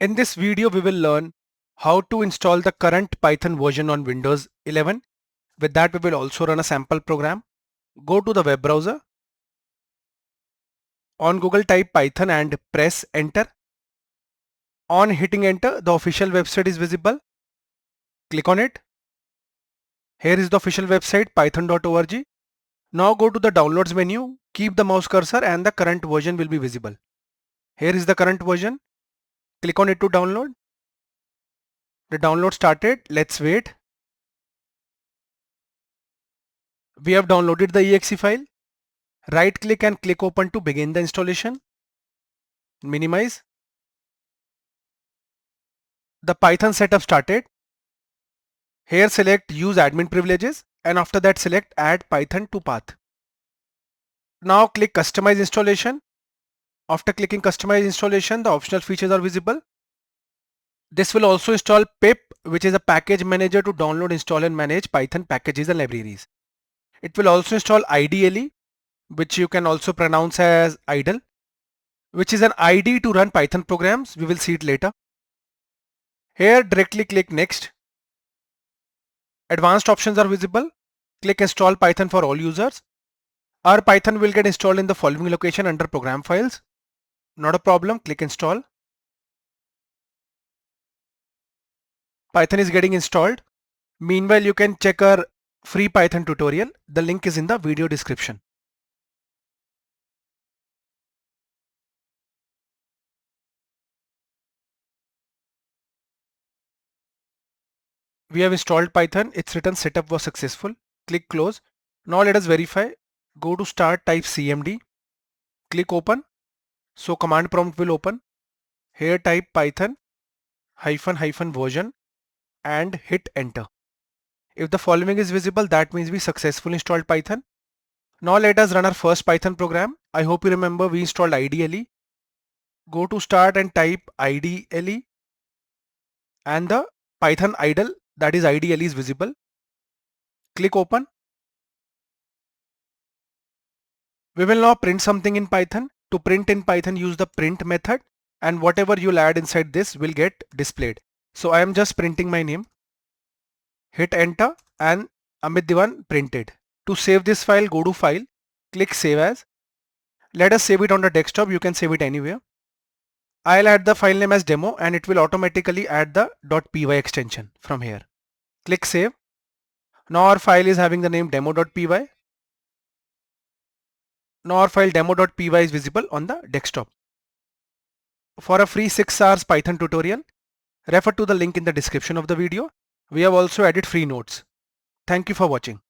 In this video, we will learn how to install the current Python version on Windows 11. With that, we will also run a sample program. Go to the web browser. On Google, type Python and press enter. On hitting enter, the official website is visible. Click on it. Here is the official website python.org. Now go to the downloads menu. Keep the mouse cursor and the current version will be visible. Here is the current version. Click on it to download. The download started. Let's wait. We have downloaded the exe file. Right click and click open to begin the installation. Minimize. The Python setup started. Here select use admin privileges and after that select add Python to path. Now click customize installation. After clicking customize installation, the optional features are visible. This will also install pip, which is a package manager to download, install and manage Python packages and libraries. It will also install IDLE, which you can also pronounce as idle, which is an ID to run Python programs. We will see it later. Here directly click next. Advanced options are visible. Click install Python for all users. Our Python will get installed in the following location under program files. Not a problem, click install. Python is getting installed. Meanwhile, you can check our free Python tutorial. The link is in the video description. We have installed Python. It's written setup was successful. Click close. Now let us verify. Go to start, type cmd. Click open. So command prompt will open. Here type Python -- version and hit enter. If the following is visible, that means we successfully installed Python. Now let us run our first Python program. I hope you remember we installed IDLE. Go to start and type IDLE and the Python idle, that is IDLE, is visible. Click open. We will now print something in Python. To print in Python, use the print method and whatever you'll add inside this will get displayed. So I am just printing my name. Hit enter and Amit Diwan printed. To save this file, go to file, click save as. Let us save it on the desktop. You can save it anywhere. I'll add the file name as demo and it will automatically add the .py extension from here. Click save. Now our file is having the name demo.py. Now our file demo.py is visible on the desktop. For a free 6 hours Python tutorial, refer to the link in the description of the video. We have also added free notes. Thank you for watching.